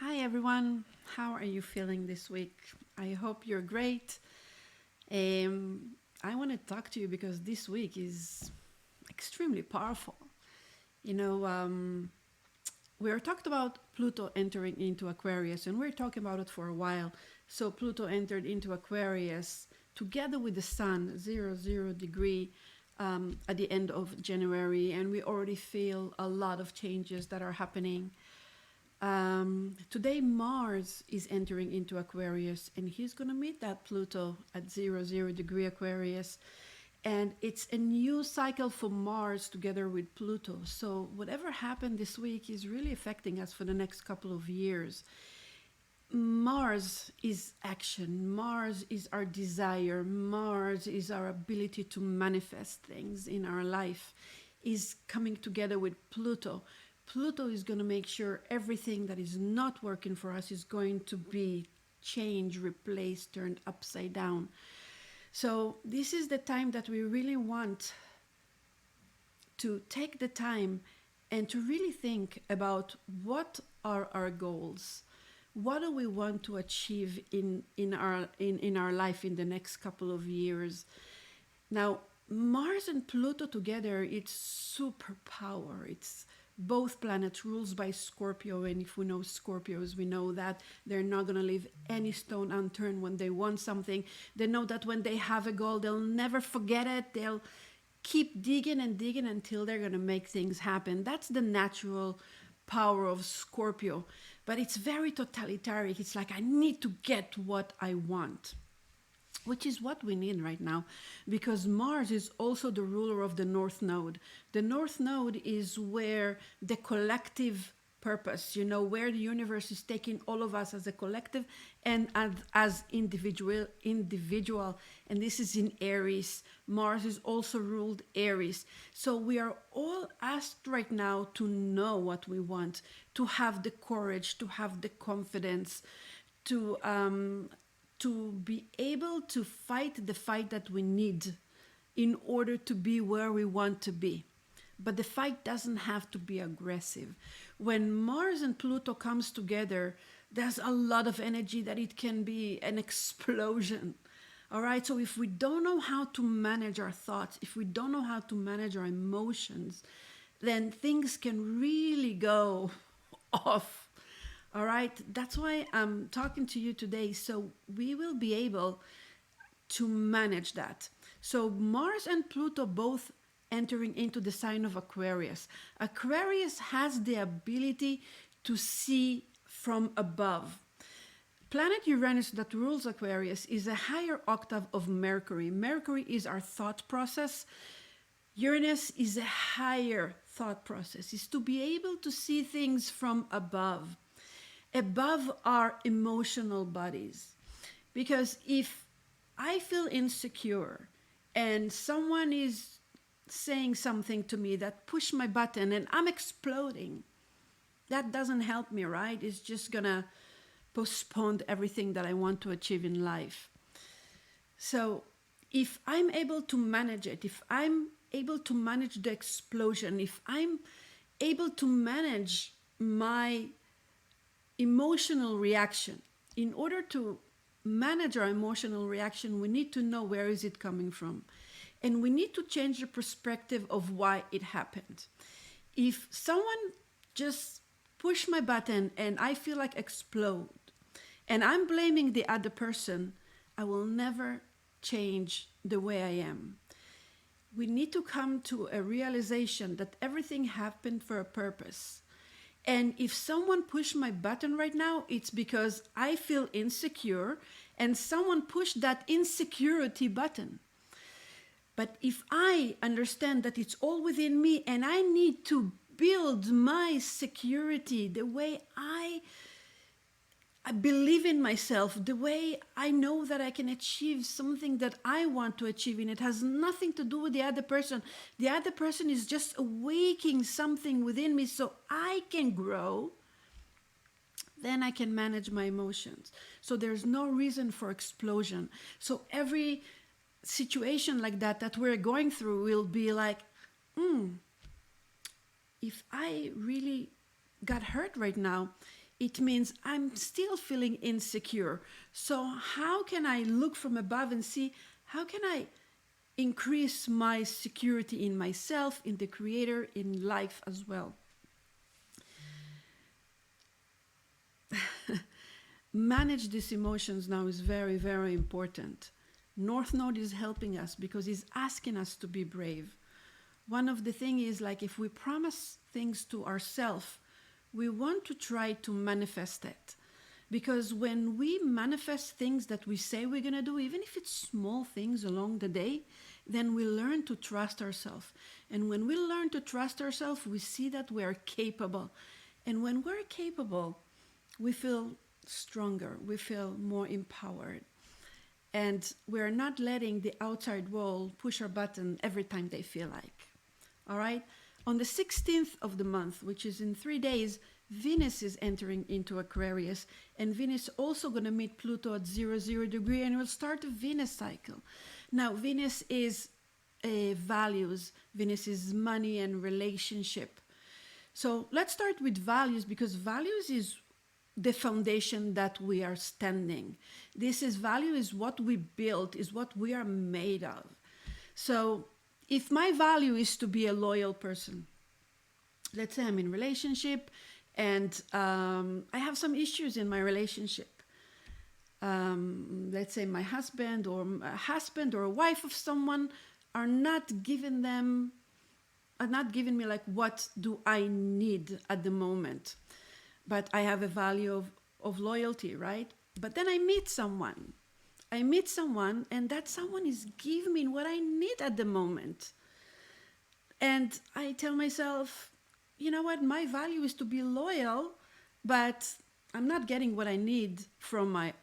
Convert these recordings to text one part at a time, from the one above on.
Hi everyone, how are you feeling this week? I hope you're great. I want to talk to you because this week is extremely powerful. You know, we're talked about Pluto entering into Aquarius, and we're talking about it for a while. So Pluto entered into Aquarius together with the Sun, 0 degree, at the end of January, and we already feel a lot of changes that are happening. Today, Mars is entering into Aquarius, and he's going to meet that Pluto at 0 degree Aquarius. And it's a new cycle for Mars together with Pluto. So, whatever happened this week is really affecting us for the next couple of years. Mars is action, Mars is our desire, Mars is our ability to manifest things in our life, is coming together with Pluto. Pluto is going to make sure everything that is not working for us is going to be changed, replaced, turned upside down. So, this is the time that we really want to take the time and to really think about what are our goals. What do we want to achieve in our life in the next couple of years? Now, Mars and Pluto together, it's superpower. It's both planets rules by Scorpio, and if we know Scorpios, we know that they're not going to leave any stone unturned when they want something. They know that when they have a goal, they'll never forget it. They'll keep digging and digging until they're going to make things happen. That's the natural power of Scorpio. But it's very totalitarian. It's like, I need to get what I want, which is what we need right now, because Mars is also the ruler of the North Node. The North Node is where the collective purpose, where the universe is taking all of us as a collective and as individual. And this is in Aries. Mars is also ruled Aries. So we are all asked right now to know what we want, to have the courage, to have the confidence, to be able to fight the fight that we need in order to be where we want to be. But the fight doesn't have to be aggressive. When Mars and Pluto comes together, there's a lot of energy that it can be an explosion. All right, so if we don't know how to manage our thoughts, if we don't know how to manage our emotions, then things can really go off. All right, that's why I'm talking to you today, so we will be able to manage that. So Mars and Pluto both entering into the sign of Aquarius. Aquarius has the ability to see from above. Planet Uranus that rules Aquarius is a higher octave of Mercury. Mercury is our thought process. Uranus is a higher thought process. Is to be able to see things from above our emotional bodies. Because if I feel insecure and someone is saying something to me that push my button and I'm exploding, that doesn't help me, right? It's just gonna postpone everything that I want to achieve in life. So if I'm able to manage it, if I'm able to manage the explosion, if I'm able to manage my emotional reaction, in order to manage our emotional reaction, we need to know where is it coming from. And we need to change the perspective of why it happened. If someone just push my button and I feel like explode, and I'm blaming the other person, I will never change the way I am. We need to come to a realization that everything happened for a purpose. And if someone pushed my button right now, it's because I feel insecure and someone pushed that insecurity button. But if I understand that it's all within me and I need to build my security the way I believe in myself, the way I know that I can achieve something that I want to achieve, and it has nothing to do with the other person. The other person is just awakening something within me so I can grow. Then I can manage my emotions. So there's no reason for explosion. So every situation like that we're going through will be like, if I really got hurt right now, it means I'm still feeling insecure. So how can I look from above and see how can I increase my security in myself, in the creator, in life as well? Manage these emotions now is very, very important. North Node is helping us because he's asking us to be brave. One of the things is like if we promise things to ourselves, we want to try to manifest it. Because when we manifest things that we say we're going to do, even if it's small things along the day, then we learn to trust ourselves. And when we learn to trust ourselves, we see that we are capable. And when we're capable, we feel stronger, we feel more empowered. And we're not letting the outside world push our button every time they feel like. All right? On the 16th of the month, which is in 3 days, Venus is entering into Aquarius, and Venus also going to meet Pluto at 00 degree, and will start a Venus cycle. Now, Venus is values. Venus is money and relationship. So let's start with values, because values is the foundation that we are standing. This is value is what we build, is what we are made of. So if my value is to be a loyal person, let's say I'm in relationship and I have some issues in my relationship. Let's say my husband or a wife of someone are not giving me like what do I need at the moment. But I have a value of loyalty, right? But then I meet someone, and that someone is giving me what I need at the moment. And I tell myself, you know what, my value is to be loyal, but I'm not getting what I need from my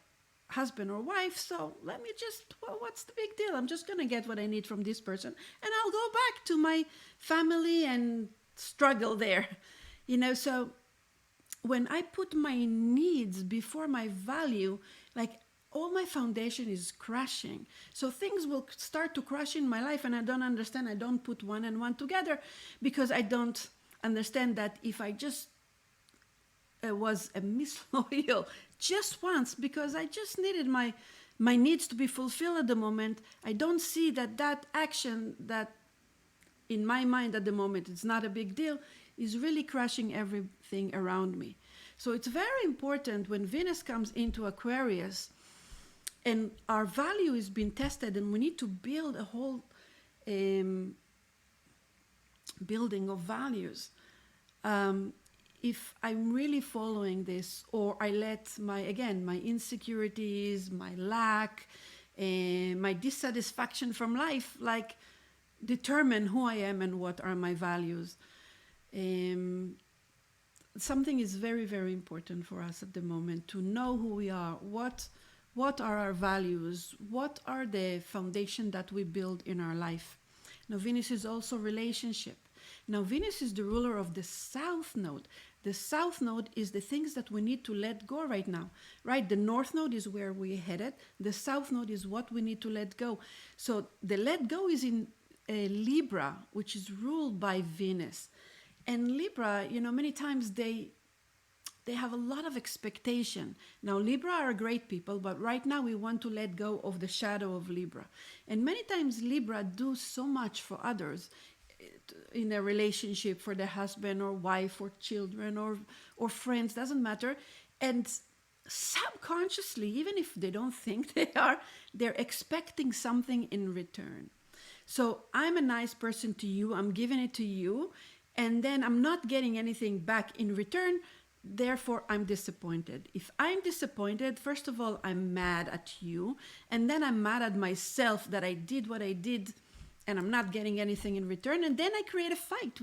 husband or wife, so let me just, well, what's the big deal? I'm just going to get what I need from this person, and I'll go back to my family and struggle there. So when I put my needs before my value, like all my foundation is crashing. So things will start to crash in my life, and I don't understand. I don't put one and one together because I don't understand that if I just was a misloyal just once because I just needed my needs to be fulfilled at the moment, I don't see that action that in my mind at the moment it's not a big deal is really crashing everything around me. So it's very important when Venus comes into Aquarius and our value is being tested, and we need to build a whole building of values. If I'm really following this, or I let my insecurities, my lack, my dissatisfaction from life, like determine who I am and what are my values. Something is very, very important for us at the moment to know who we are, what are our values, what are the foundation that we build in our life. Now, Venus is also relationship. Now, Venus is the ruler of the South Node. The South Node is the things that we need to let go right now, right? The North Node is where we're headed. The South Node is what we need to let go. So the let go is in Libra, which is ruled by Venus. And Libra, many times they have a lot of expectation. Now, Libra are great people, but right now we want to let go of the shadow of Libra. And many times Libra do so much for others in a relationship, for their husband or wife or children or friends, doesn't matter. And subconsciously, even if they don't think they are, they're expecting something in return. So I'm a nice person to you, I'm giving it to you, and then I'm not getting anything back in return. Therefore, I'm disappointed. If I'm disappointed, first of all, I'm mad at you. And then I'm mad at myself that I did what I did and I'm not getting anything in return. And then I create a fight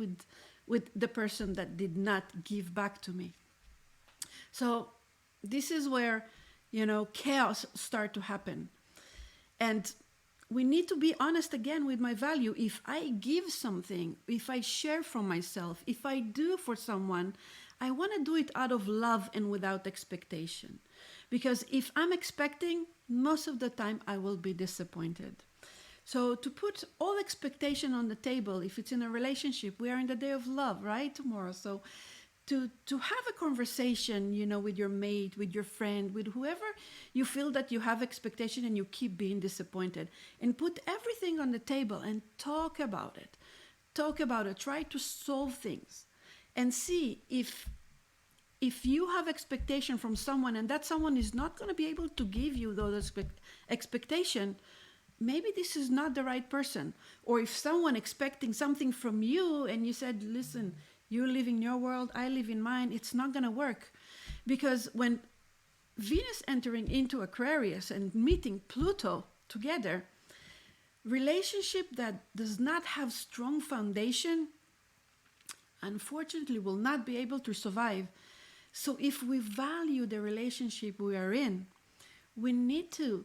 with the person that did not give back to me. So this is where, chaos start to happen. And we need to be honest again with my value. If I give something, if I share from myself, if I do for someone, I want to do it out of love and without expectation. Because if I'm expecting, most of the time I will be disappointed. So to put all expectation on the table, if it's in a relationship, we are in the day of love, right? Tomorrow. So to have a conversation, you know, with your mate, with your friend, with whoever you feel that you have expectation and you keep being disappointed, and put everything on the table and talk about it. Talk about it. Try to solve things and see if you have expectation from someone and that someone is not going to be able to give you those expectation, maybe this is not the right person. Or if someone expecting something from you and you said, listen, you live in your world, I live in mine, it's not going to work. Because when Venus entering into Aquarius and meeting Pluto together, relationship that does not have strong foundation, unfortunately, will not be able to survive. So if we value the relationship we are in, we need to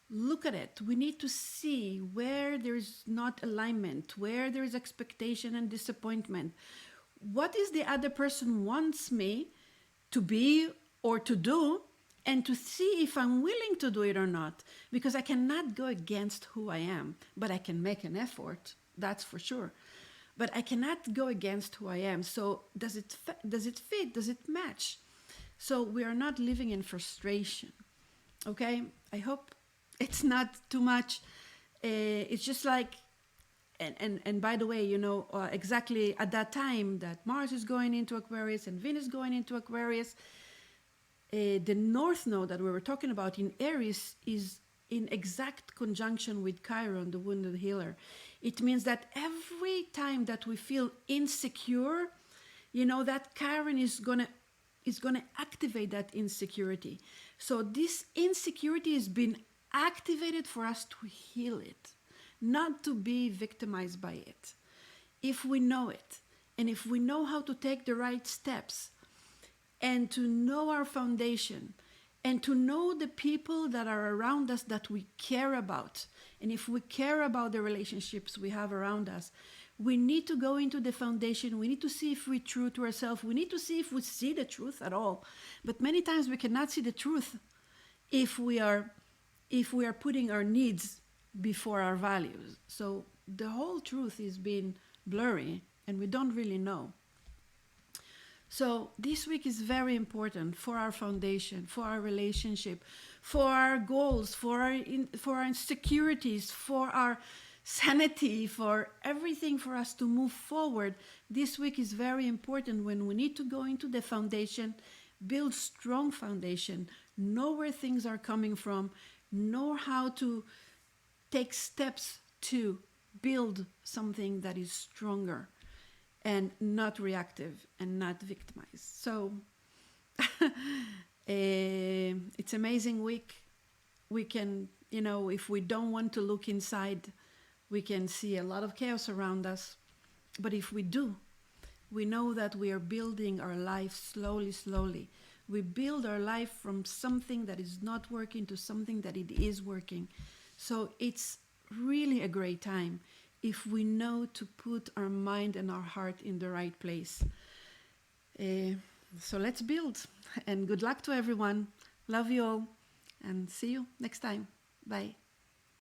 look at it. We need to see where there is not alignment, where there is expectation and disappointment. What is the other person wants me to be or to do, and to see if I'm willing to do it or not. Because I cannot go against who I am, but I can make an effort, that's for sure. But I cannot go against who I am. So does it fit? Does it match? So we are not living in frustration. Okay? I hope it's not too much. It's just like, and by the way, you know, exactly at that time that Mars is going into Aquarius and Venus going into Aquarius, the North Node that we were talking about in Aries is in exact conjunction with Chiron, the wounded healer. It means that every time that we feel insecure, you know, that Chiron is gonna activate that insecurity. So this insecurity has been activated for us to heal it, not to be victimized by it. If we know it, and if we know how to take the right steps, and to know our foundation, and to know the people that are around us that we care about. And if we care about the relationships we have around us, we need to go into the foundation. We need to see if we're true to ourselves. We need to see if we see the truth at all. But many times we cannot see the truth if we are putting our needs before our values. So the whole truth is being blurry and we don't really know. So this week is very important for our foundation, for our relationship, for our goals, for our insecurities, for our sanity, for everything for us to move forward. This week is very important when we need to go into the foundation, build strong foundation, know where things are coming from, know how to take steps to build something that is stronger and not reactive and not victimized. So it's amazing week. We can, you know, if we don't want to look inside, we can see a lot of chaos around us. But if we do, we know that we are building our life slowly, slowly. We build our life from something that is not working to something that it is working. So it's really a great time if we know to put our mind and our heart in the right place. So let's build. And good luck to everyone. Love you all. And see you next time. Bye.